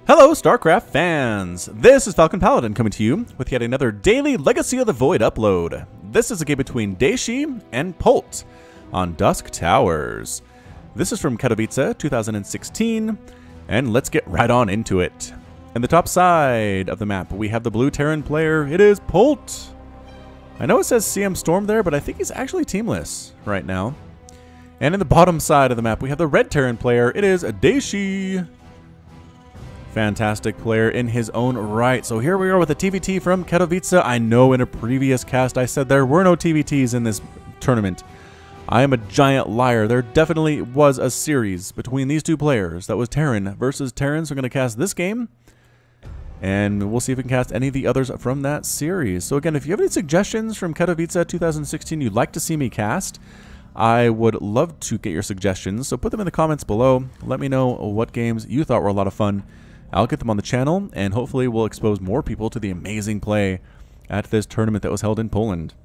Hello, StarCraft fans! This is Falcon Paladin coming to you with yet another daily Legacy of the Void upload. This is a game between Dayshi and Polt on Dusk Towers. This is from Katowice, 2016, and let's get right on into it. In the top side of the map, we have the blue Taran player. It is Polt. I know it says CM Storm there, but I think he's actually teamless right now. And in the bottom side of the map, we have the red Taran player. It is Dayshi. Fantastic player in his own right. So here we are with a TVT from Katowice. I know in a previous cast I said there were no TVTs in this tournament. I am a giant liar. There definitely was a series between these two players. That was Taran versus Taran. So we're going to cast this game. And we'll see if we can cast any of the others from that series. So again, if you have any suggestions from Katowice 2016 you'd like to see me cast, I would love to get your suggestions. So put them in the comments below. Let me know what games you thought were a lot of fun. I'll get them on the channel, and hopefully we'll expose more people to the amazing play at this tournament that was held in Poland.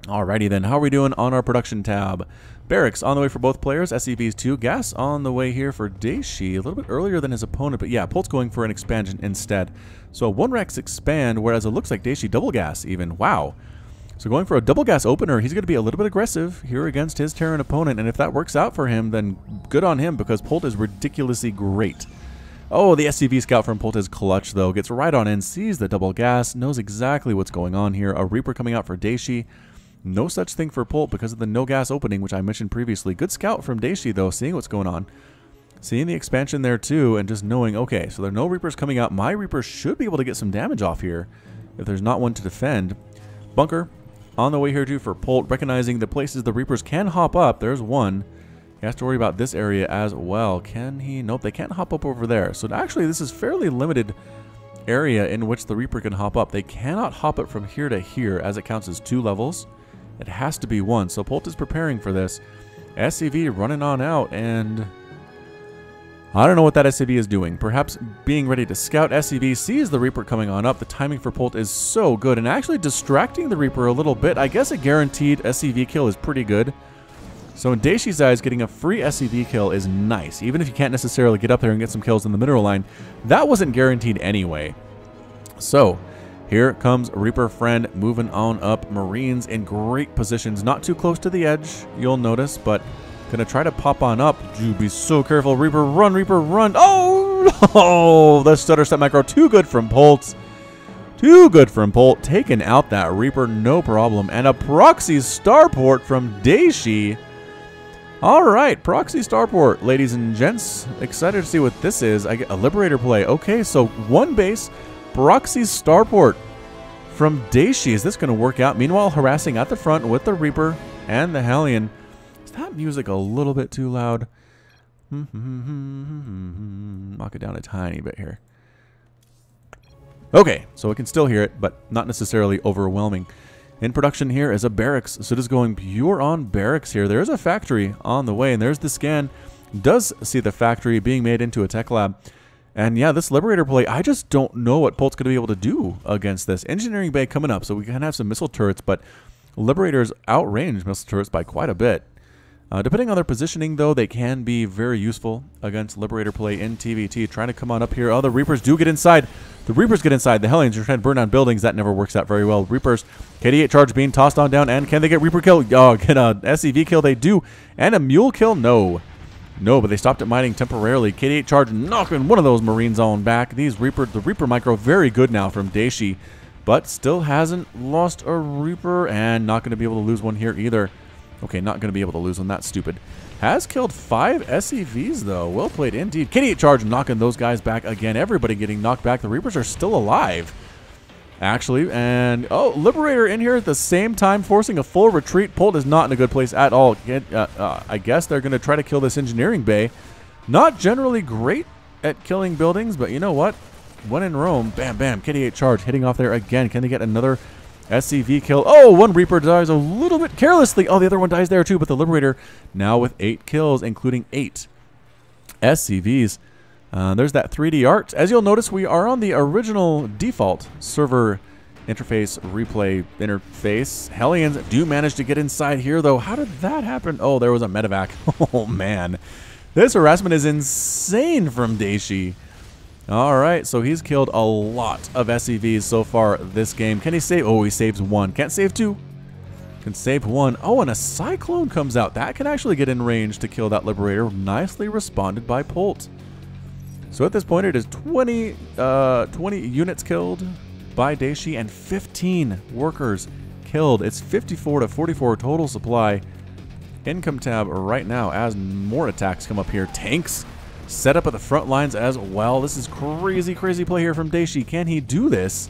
Alrighty then, how are we doing on our production tab? Barracks on the way for both players, SCVs 2, gas on the way here for Dayshi, a little bit earlier than his opponent, but yeah, Polt's going for an expansion instead. So 1 Rex expand, whereas it looks like Dayshi double gas even, wow. So going for a double gas opener, he's going to be a little bit aggressive here against his Taran opponent, and if that works out for him, then good on him, because Polt is ridiculously great. Oh, the SCV scout from Polt is clutch, though. Gets right on in, sees the double gas, knows exactly what's going on here. A Reaper coming out for Dayshi. No such thing for Polt because of the no gas opening, which I mentioned previously. Good scout from Dayshi, though, seeing what's going on. Seeing the expansion there, too, and just knowing, okay, so there are no Reapers coming out. My Reaper should be able to get some damage off here if there's not one to defend. Bunker on the way here, too, for Polt, recognizing the places the Reapers can hop up. There's one. He has to worry about this area as well. Can he? Nope, they can't hop up over there. So actually, this is fairly limited area in which the Reaper can hop up. They cannot hop it from here to here, as it counts as 2 levels. It has to be 1. So Polt is preparing for this. SCV running on out, and I don't know what that SCV is doing. Perhaps being ready to scout. SCV sees the Reaper coming on up. The timing for Polt is so good, and actually distracting the Reaper a little bit. I guess a guaranteed SCV kill is pretty good. So in Dayshi's eyes, getting a free SCV kill is nice. Even if you can't necessarily get up there and get some kills in the mineral line, that wasn't guaranteed anyway. So here comes Reaper Friend moving on up. Marines in great positions, not too close to the edge, you'll notice, but gonna try to pop on up. Dude, be so careful. Reaper, run. Oh, no! The stutter step macro, too good from Polt. Too good from Polt. Taking out that Reaper, no problem. And a proxy starport from Dayshi. All right, proxy starport, ladies and gents. Excited to see what this is. I get a Liberator play. Okay, so 1 base, proxy starport from Dayshi. Is this going to work out? Meanwhile, harassing at the front with the Reaper and the Hellion. Is that music a little bit too loud? Knock it down a tiny bit here. Okay, so we can still hear it, but not necessarily overwhelming. In production here is a barracks, so it is going pure on barracks here. There's a factory on the way, and there's the scan. Does see the factory being made into a tech lab. And yeah, this Liberator play, I just don't know what Polt's going to be able to do against this. Engineering bay coming up, so we can have some missile turrets, but Liberators outrange missile turrets by quite a bit. Depending on their positioning, though, they can be very useful against Liberator play in TVT. Trying to come on up here. Oh, the Reapers do get inside. The Reapers get inside. The Hellions are trying to burn down buildings. That never works out very well. Reapers, KD8 charge being tossed on down. And can they get Reaper kill? Oh, get a SCV kill. They do. And a Mule kill? No. No, but they stopped at mining temporarily. KD8 charge knocking one of those Marines on back. The Reaper micro, very good now from Dayshi. But still hasn't lost a Reaper. And not going to be able to lose one here either. Okay, not going to be able to lose one. That's stupid. Has killed 5 SCVs, though. Well played indeed. KD8 charge knocking those guys back again. Everybody getting knocked back. The Reapers are still alive, actually. And, oh, Liberator in here at the same time, forcing a full retreat. Polt is not in a good place at all. I guess they're going to try to kill this engineering bay. Not generally great at killing buildings, but you know what? When in Rome, bam, bam. KD8 charge hitting off there again. Can they get another SCV kill? Oh, 1 Reaper dies a little bit carelessly. Oh, the other one dies there too, but the Liberator now with 8 kills, including 8 SCVs. There's that 3D art. As you'll notice, we are on the original default server interface replay interface. Hellions do manage to get inside here, though. How did that happen? Oh, there was a medevac. Oh, man. This harassment is insane from Dayshi. All right, so he's killed a lot of SCVs so far this game. Can he save? Oh, he saves one. Can't save two. Can save one. Oh, and a Cyclone comes out. That can actually get in range to kill that Liberator. Nicely responded by Polt. So at this point, it is 20 units killed by Dayshi and 15 workers killed. It's 54 to 44 total supply. Income tab right now as more attacks come up here. Tanks set up at the front lines as well. This is crazy, crazy play here from Dayshi. Can he do this?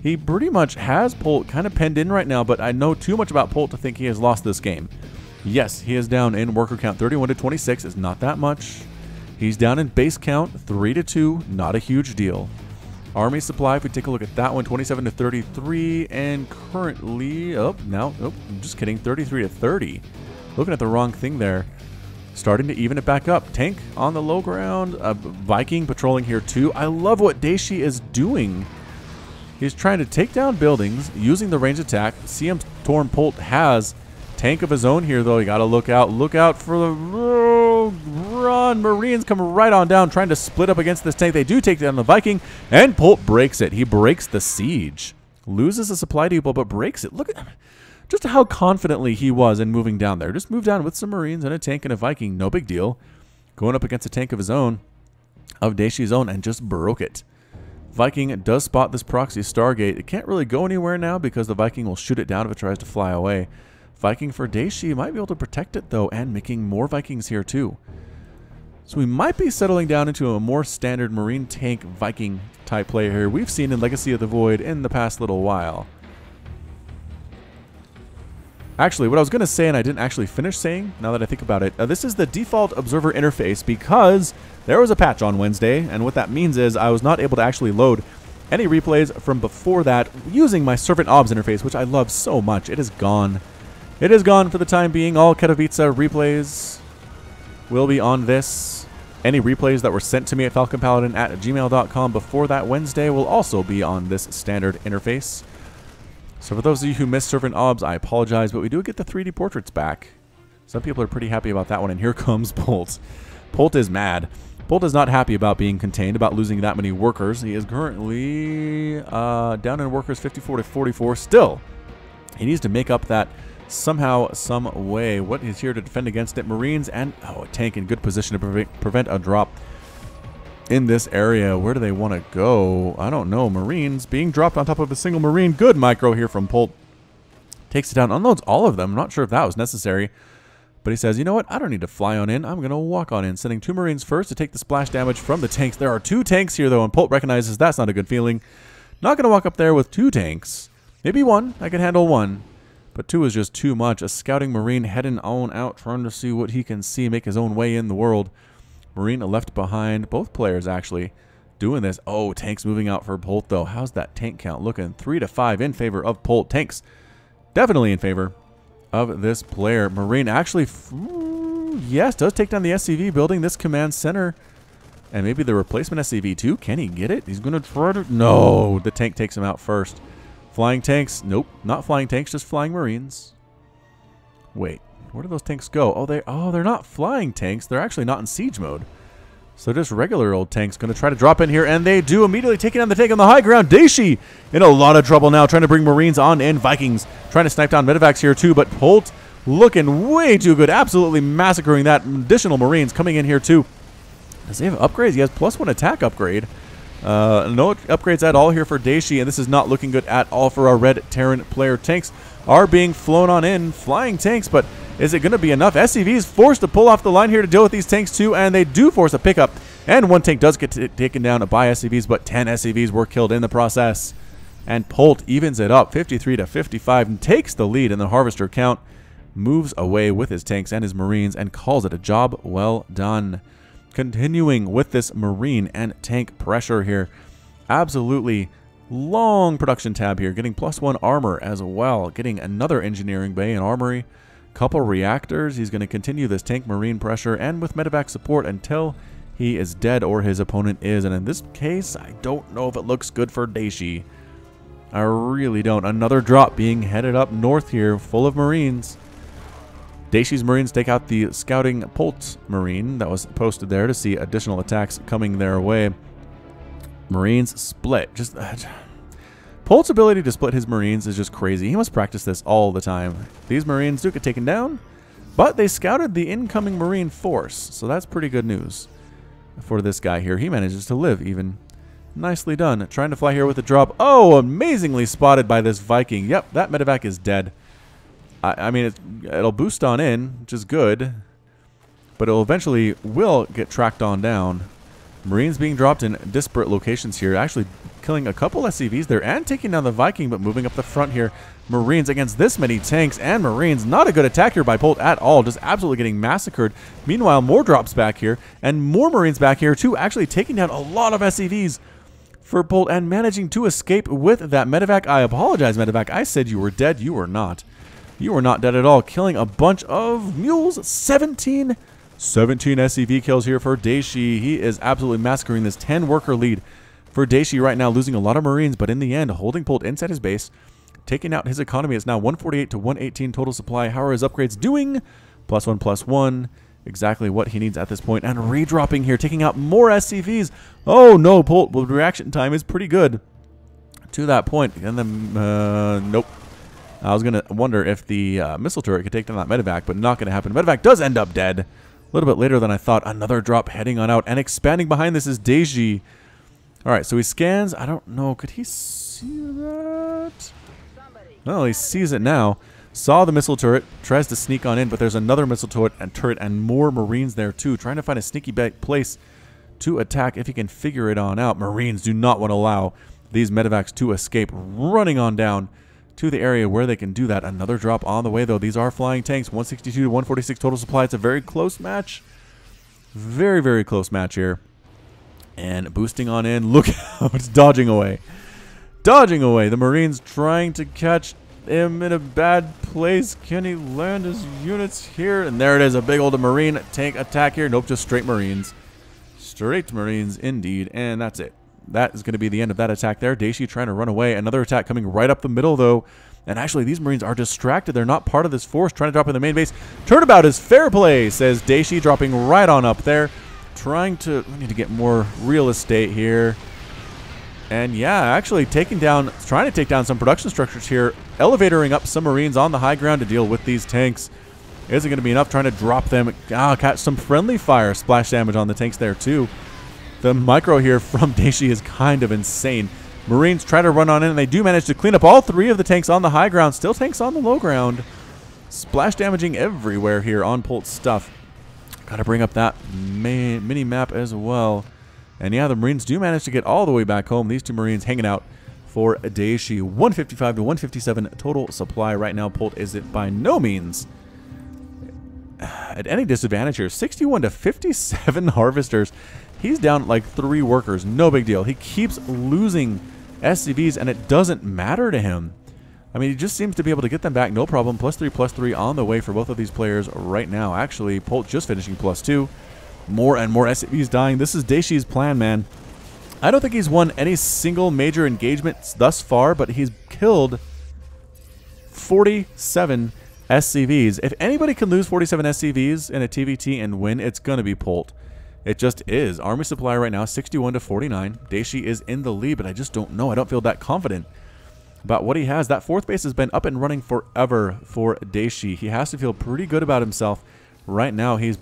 He pretty much has Polt kind of penned in right now, but I know too much about Polt to think he has lost this game. Yes, he is down in worker count. 31 to 26 is not that much. He's down in base count, 3 to 2, not a huge deal. Army supply, if we take a look at that one, 27 to 33, and currently, I'm just kidding, 33 to 30. Looking at the wrong thing there. Starting to even it back up. Tank on the low ground, Viking patrolling here too. I love what Dayshi is doing. He's trying to take down buildings using the range attack. CM Storm Polt has tank of his own here, though. You got to look out. Look out for the run. Marines come right on down, trying to split up against this tank. They do take down the Viking, and Polt breaks it. He breaks the siege. Loses a supply depot, but breaks it. Look at just how confidently he was in moving down there. Just moved down with some Marines and a tank and a Viking. No big deal. Going up against a tank of his own, of Dayshi's own, and just broke it. Viking does spot this proxy Stargate. It can't really go anywhere now because the Viking will shoot it down if it tries to fly away. Viking for Dayshi might be able to protect it, though, and making more Vikings here, too. So we might be settling down into a more standard Marine tank Viking type play here we've seen in Legacy of the Void in the past little while. Actually, what I was going to say, and I didn't actually finish saying, now that I think about it, this is the default observer interface because there was a patch on Wednesday, and what that means is I was not able to actually load any replays from before that using my Servant Obs interface, which I love so much. It is gone. It is gone for the time being. All Katowice replays will be on this. Any replays that were sent to me at falconpaladin@gmail.com before that Wednesday will also be on this standard interface. So for those of you who missed Servant Obs, I apologize, but we do get the 3D portraits back. Some people are pretty happy about that one, and here comes Polt. Polt is mad. Polt is not happy about being contained, about losing that many workers. He is currently down in workers 54 to 44. Still, he needs to make up that somehow, some way. What is here to defend against it? Marines and a tank in good position to prevent a drop in this area. Where do they want to go? I don't know. Marines being dropped on top of a single Marine. Good micro here from Polt. Takes it down. Unloads all of them. I'm not sure if that was necessary. But he says, you know what? I don't need to fly on in. I'm going to walk on in. Sending 2 Marines first to take the splash damage from the tanks. There are 2 tanks here, though, and Polt recognizes that's not a good feeling. Not going to walk up there with 2 tanks. Maybe 1. I can handle 1. But 2 is just too much. A scouting Marine heading on out, trying to see what he can see, make his own way in the world. Marine left behind. Both players, actually, doing this. Oh, tanks moving out for Polt, though. How's that tank count looking? 3 to 5 in favor of Polt. Tanks definitely in favor of this player. Marine actually, yes, does take down the SCV building, this command center. And maybe the replacement SCV too. Can he get it? He's going to try to... No, the tank takes him out first. Flying tanks. Nope, not flying tanks, just flying Marines. Wait, where do those tanks go? They're not flying tanks. They're actually not in siege mode. So just regular old tanks going to try to drop in here, and they do, immediately taking down the tank on the high ground. Dayshi in a lot of trouble now, trying to bring Marines on in. Vikings trying to snipe down medevacs here too, but Polt looking way too good, absolutely massacring that. Additional Marines coming in here too. Does he have upgrades? He has +1 attack upgrade. No upgrades at all here for Dayshi, and this is not looking good at all for our red Taran player. Tanks are being flown on in, flying tanks, but is it going to be enough? SCV is forced to pull off the line here to deal with these tanks too, and they do force a pickup. And 1 tank does get taken down by SCVs, but 10 SCVs were killed in the process. And Polt evens it up 53 to 55 and takes the lead in the harvester count, moves away with his tanks and his Marines, and calls it a job well done. Continuing with this Marine and tank pressure here. Absolutely long production tab here, getting +1 armor as well, getting another engineering bay and armory. Couple reactors. He's going to continue this tank Marine pressure and with medevac support until he is dead or his opponent is. And in this case, I don't know if it looks good for Dayshi. I really don't. Another drop being headed up north here, full of Marines. Dayshi's Marines take out the scouting Polt Marine that was posted there to see additional attacks coming their way. Marines split. Just Polt's ability to split his Marines is just crazy. He must practice this all the time. These Marines do get taken down, but they scouted the incoming Marine force, so that's pretty good news for this guy here. He manages to live even. Nicely done. Trying to fly here with a drop. Oh, amazingly spotted by this Viking. Yep, that medevac is dead. I mean, it'll boost on in, which is good, but it'll eventually will get tracked on down. Marines being dropped in disparate locations here, actually killing a couple SCVs there and taking down the Viking, but moving up the front here. Marines against this many tanks and Marines. Not a good attack here by Polt at all, just absolutely getting massacred. Meanwhile, more drops back here and more Marines back here too, actually taking down a lot of SCVs for Polt and managing to escape with that medevac. I apologize, medevac. I said you were dead. You were not. You were not dead at all. Killing a bunch of mules. 17 SCV kills here for Dayshi. He is absolutely massacring this 10 worker lead for Dayshi right now, losing a lot of Marines, but in the end, holding Polt inside his base, taking out his economy. It's now 148 to 118 total supply. How are his upgrades doing? +1/+1. Exactly what he needs at this point. And redropping here, taking out more SCVs. Oh no, Polt, well, reaction time is pretty good to that point. And then, nope. I was going to wonder if the missile turret could take down that medevac, but not going to happen. Medevac does end up dead. A little bit later than I thought. Another drop heading on out. And expanding behind this is Dayshi. Alright, so he scans. I don't know. Could he see that? Well, he sees it now. Saw the missile turret. Tries to sneak on in, but there's another missile turret and more Marines there too. Trying to find a sneaky place to attack if he can figure it on out. Marines do not want to allow these medevacs to escape. Running on down to the area where they can do that. Another drop on the way, though. These are flying tanks. 162 to 146 total supply. It's a very close match. Very, very close match here. And boosting on in. Look out. It's dodging away. Dodging away. The Marines trying to catch him in a bad place. Can he land his units here? And there it is. A big old Marine tank attack here. Nope, just straight Marines. Straight Marines indeed. And that's it. That is going to be the end of that attack there. Dayshi trying to run away. Another attack coming right up the middle, though. And actually, these Marines are distracted. They're not part of this force. Trying to drop in the main base. Turnabout is fair play, says Dayshi, dropping right on up there. Trying to... We need to get more real estate here. And yeah, actually trying to take down some production structures here. Elevatoring up some Marines on the high ground to deal with these tanks. Is it going to be enough? Trying to drop them. Catch some friendly fire. Splash damage on the tanks there, too. The micro here from Dayshi is kind of insane. Marines try to run on in, and they do manage to clean up all three of the tanks on the high ground. Still tanks on the low ground. Splash damaging everywhere here on Polt's stuff. Got to bring up that mini map as well. And yeah, the Marines do manage to get all the way back home. These two Marines hanging out for Dayshi. 155 to 157 total supply right now. Polt is it by no means at any disadvantage here. 61 to 57 harvesters. He's down like 3 workers. No big deal. He keeps losing SCVs, and it doesn't matter to him. I mean, he just seems to be able to get them back. No problem. +3/+3 on the way for both of these players right now. Actually, Polt just finishing +2. More and more SCVs dying. This is Dayshi's plan, man. I don't think he's won any single major engagement thus far, but he's killed 47 SCVs. If anybody can lose 47 SCVs in a TVT and win, it's going to be Polt. It just is. Army supply right now, 61 to 49. Dayshi is in the lead, but I just don't know. I don't feel that confident about what he has. That 4th base has been up and running forever for Dayshi. He has to feel pretty good about himself right now. He's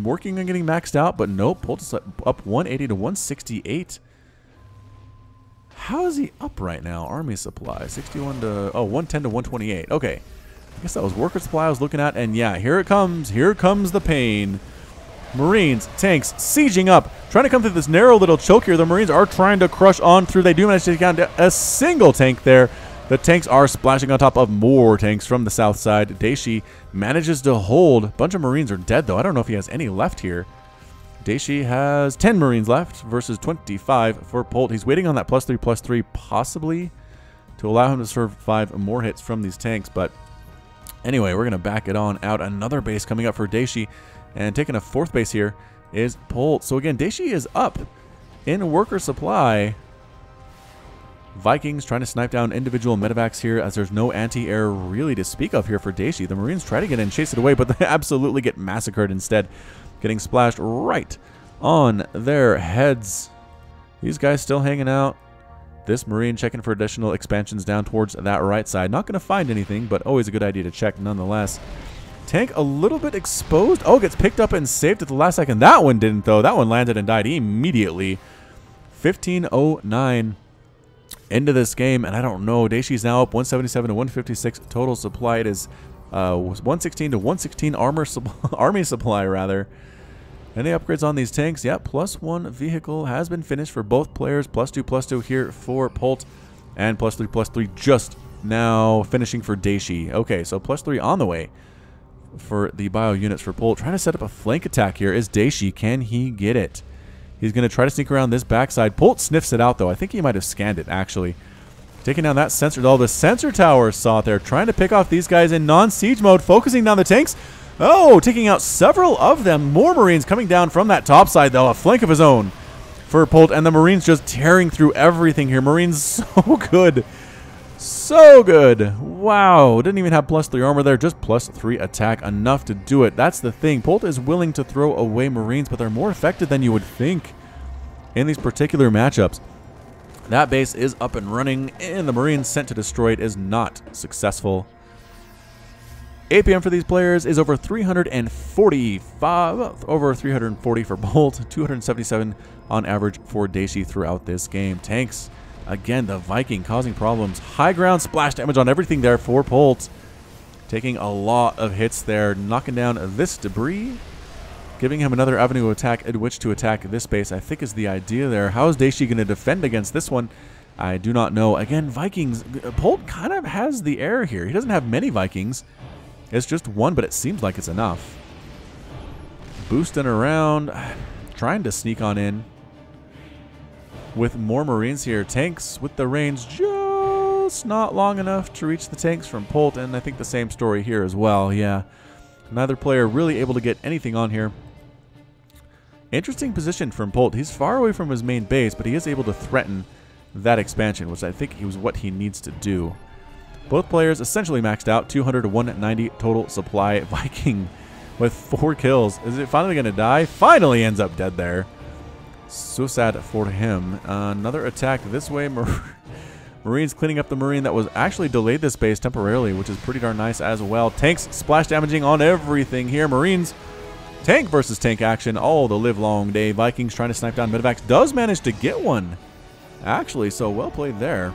working on getting maxed out, but nope. Polt is up 180 to 168. How is he up right now? Army supply, 61 to... Oh, 110 to 128. Okay. I guess that was worker supply I was looking at. And yeah, here it comes. Here comes the pain. Marines, tanks, sieging up, trying to come through this narrow little choke here. The Marines are trying to crush on through. They do manage to take down a single tank there. The tanks are splashing on top of more tanks from the south side. Dayshi manages to hold. A bunch of Marines are dead, though. I don't know if he has any left here. Dayshi has 10 Marines left versus 25 for Polt. He's waiting on that +3/+3 possibly to allow him to survive more hits from these tanks. But anyway, we're going to back it on out. Another base coming up for Dayshi. And taking a 4th base here is Polt. So again, Dayshi is up in worker supply. Vikings trying to snipe down individual medevacs here, as there's no anti-air really to speak of here for Dayshi. The Marines try to get in and chase it away, but they absolutely get massacred instead. Getting splashed right on their heads. These guys still hanging out. This Marine checking for additional expansions down towards that right side. Not going to find anything, but always a good idea to check nonetheless. Tank a little bit exposed. Oh, gets picked up and saved at the last second. That one didn't, though. That one landed and died immediately. 15:09 into this game, and I don't know. Dayshi's now up 177 to 156 total supply. It is 116 to 116 army supply, rather. Any upgrades on these tanks? Yeah, +1 vehicle has been finished for both players. +2 here for Polt, and +3 just now finishing for Dayshi. Okay, so +3 on the way for the bio units for Polt. Trying to set up a flank attack here is Dayshi. Can he get it? He's going to try to sneak around this backside. Polt sniffs it out, though. I think he might have scanned it, actually. Taking down that sensor. Oh, the sensor tower saw it there. Trying to pick off these guys in non-siege mode. Focusing down the tanks. Oh, taking out several of them. More Marines coming down from that top side, though. A flank of his own for Polt. And the Marines just tearing through everything here. Marines so good. So good. Wow. Didn't even have +3 armor there. Just +3 attack. Enough to do it. That's the thing. Polt is willing to throw away Marines, but they're more effective than you would think in these particular matchups. That base is up and running, and the Marines sent to destroy it is not successful. APM for these players is over 345, over 340 for Polt, 277 on average for Dayshi throughout this game. Tanks, again, the Viking causing problems. High ground splash damage on everything there for Polt. Taking a lot of hits there, knocking down this debris. Giving him another avenue of attack at which to attack this base, I think, is the idea there. How is Dayshi going to defend against this one? I do not know. Again, Vikings, Polt kind of has the air here. He doesn't have many Vikings. It's just one, but it seems like it's enough. Boosting around, trying to sneak on in with more Marines here. Tanks with the range just not long enough to reach the tanks from Polt, and I think the same story here as well. Yeah, neither player really able to get anything on here. Interesting position from Polt. He's far away from his main base, but he is able to threaten that expansion, which I think was what he needs to do. Both players essentially maxed out, 200 to 190 total supply. Viking with 4 kills. Is it finally going to die? Finally ends up dead there. So sad for him. Another attack this way. Marines cleaning up the Marine that was actually delayed this base temporarily, which is pretty darn nice as well. Tanks splash damaging on everything here. Marines, tank versus tank action all the live long day. Vikings trying to snipe down medevacs. Does manage to get one, actually, so well played there.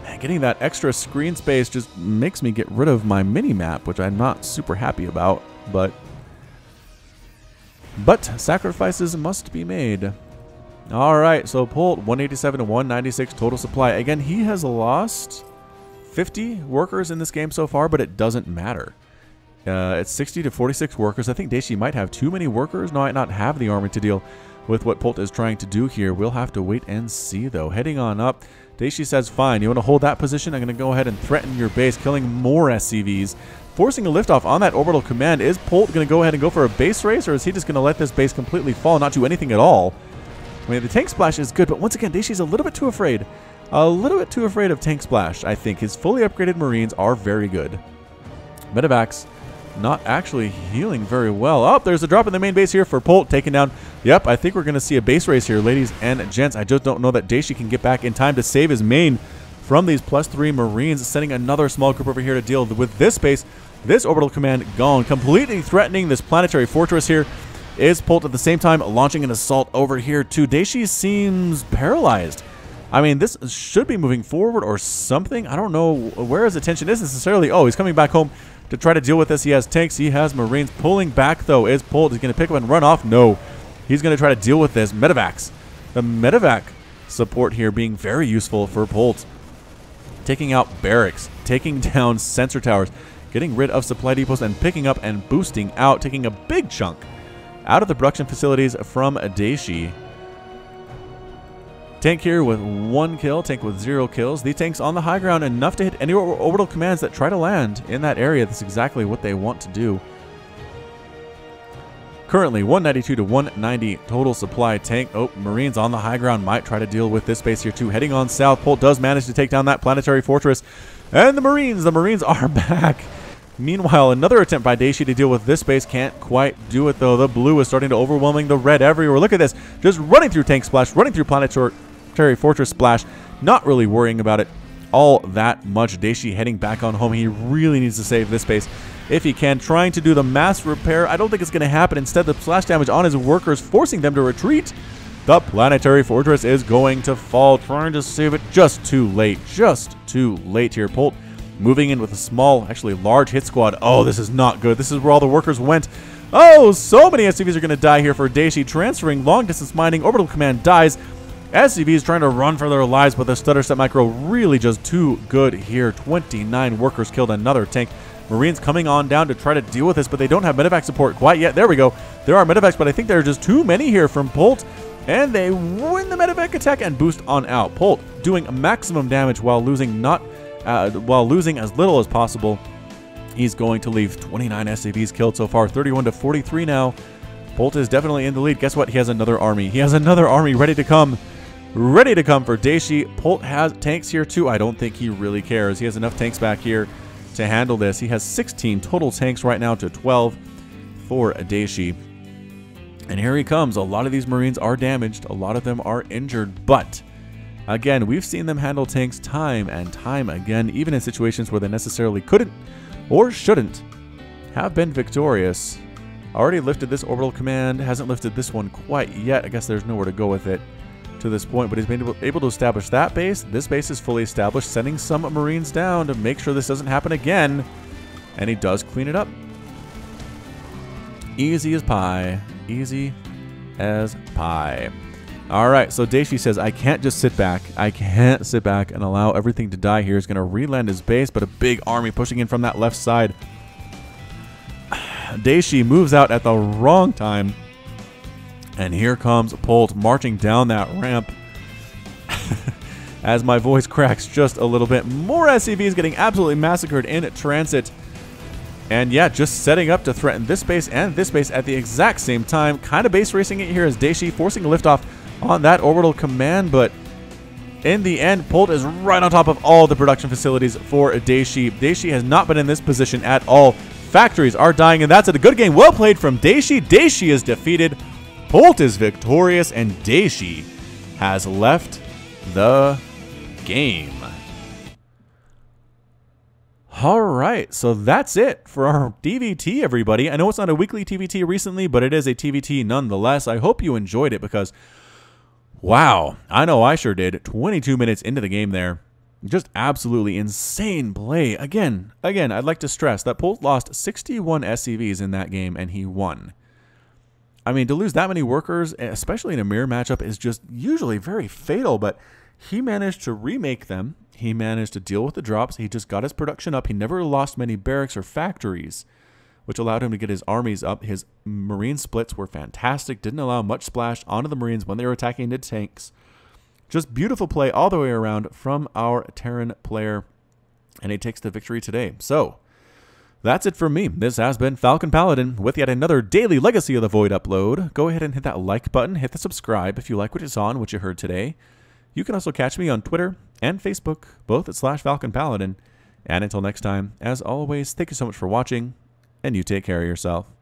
Man, getting that extra screen space just makes me get rid of my mini-map, which I'm not super happy about, but sacrifices must be made. All right, so Polt 187 to 196 total supply. Again, he has lost 50 workers in this game so far, but it doesn't matter. It's 60 to 46 workers. I think Dayshi might have too many workers, might not have the army to deal with what Polt is trying to do here. We'll have to wait and see, though. Heading on up, Dayshi says, fine, you want to hold that position? I'm going to go ahead and threaten your base, killing more SCVs. Forcing a liftoff on that orbital command. Is Polt going to go ahead and go for a base race, or is he just going to let this base completely fall and not do anything at all? I mean, the tank splash is good, but once again, Dayshi's a little bit too afraid. A little bit too afraid of tank splash, I think. His fully upgraded Marines are very good. Medevacs not actually healing very well. Oh, there's a drop in the main base here for Polt, taken down. Yep, I think we're going to see a base race here, ladies and gents. I just don't know that Dayshi can get back in time to save his main from these +3 Marines, sending another small group over here to deal with this base. This orbital command gone, completely threatening this planetary fortress here. Is Polt at the same time launching an assault over here too. Dayshi seems paralyzed. I mean, this should be moving forward or something. I don't know where his attention is necessarily. Oh, he's coming back home to try to deal with this. He has tanks. He has Marines. Pulling back, though, is Polt. He's going to pick up and run off. No. He's going to try to deal with this. Medevacs. The medevac support here being very useful for Polt. Taking out barracks. Taking down sensor towers. Getting rid of supply depots and picking up and boosting out. Taking a big chunk out of the production facilities from Dayshi. Tank here with 1 kill, tank with 0 kills. The tank's on the high ground, enough to hit any orbital commands that try to land in that area. That's exactly what they want to do. Currently 192 to 190 total supply. Tank, oh, Marines on the high ground might try to deal with this base here too. Heading on south, Polt does manage to take down that planetary fortress. And the Marines are back. Meanwhile, another attempt by Dayshi to deal with this base. Can't quite do it, though. The blue is starting to overwhelming the red everywhere. Look at this. Just running through Tank Splash, running through Planetary Fortress Splash. Not really worrying about it all that much. Dayshi heading back on home. He really needs to save this base if he can. Trying to do the mass repair. I don't think it's going to happen. Instead, the splash damage on his workers, forcing them to retreat. The Planetary Fortress is going to fall. Trying to save it. Just too late. Just too late here. Polt moving in with a small, actually large hit squad. Oh, this is not good. This is where all the workers went. Oh, so many SCVs are going to die here for Dayshi. Transferring long distance mining. Orbital Command dies. SCVs trying to run for their lives, but the Stutter Step Micro really just too good here. 29 workers killed, another tank. Marines coming on down to try to deal with this, but they don't have medevac support quite yet. There we go. There are medevacs, but I think there are just too many here from Polt. And they win the medevac attack and boost on out. Polt doing maximum damage while losing as little as possible. He's going to leave 29 SCVs killed so far, 31 to 43 now. Polt is definitely in the lead. Guess what? He has another army. He has another army ready to come. Ready to come for Dayshi. Polt has tanks here too. I don't think he really cares. He has enough tanks back here to handle this. He has 16 total tanks right now to 12 for Dayshi. And here he comes. A lot of these Marines are damaged. A lot of them are injured. But again, we've seen them handle tanks time and time again, even in situations where they necessarily couldn't or shouldn't have been victorious. Already lifted this orbital command. Hasn't lifted this one quite yet. I guess there's nowhere to go with it to this point, but he's been able to establish that base. This base is fully established, sending some Marines down to make sure this doesn't happen again. And he does clean it up. Easy as pie. Easy as pie. All right, so Dayshi says, I can't just sit back. I can't sit back and allow everything to die here. He's going to re-land his base, but a big army pushing in from that left side. Dayshi moves out at the wrong time. And here comes Polt marching down that ramp. As my voice cracks just a little bit. More SCVs getting absolutely massacred in transit. And yeah, just setting up to threaten this base and this base at the exact same time. Kind of base racing it here as Dayshi forcing a liftoff on that orbital command. But in the end, Polt is right on top of all the production facilities for Dayshi. Dayshi has not been in this position at all. Factories are dying, and that's it. A good game. Well played from Dayshi. Dayshi is defeated. Polt is victorious, and Dayshi has left the game. All right, so that's it for our TVT, everybody. I know it's not a weekly TVT recently, but it is a TVT nonetheless. I hope you enjoyed it because, wow, I know I sure did. 22 minutes into the game there. Just absolutely insane play. Again, I'd like to stress that Polt lost 61 SCVs in that game, and he won. I mean, to lose that many workers, especially in a mirror matchup, is just usually very fatal, but he managed to remake them. He managed to deal with the drops. He just got his production up. He never lost many barracks or factories, which allowed him to get his armies up. His Marine splits were fantastic. Didn't allow much splash onto the Marines when they were attacking the tanks. Just beautiful play all the way around from our Taran player, and he takes the victory today. So that's it from me. This has been Falcon Paladin with yet another daily Legacy of the Void upload. Go ahead and hit that like button. Hit the subscribe if you like what you saw and what you heard today. You can also catch me on Twitter and Facebook, both at /Falcon Paladin. And until next time, as always, thank you so much for watching, and you take care of yourself.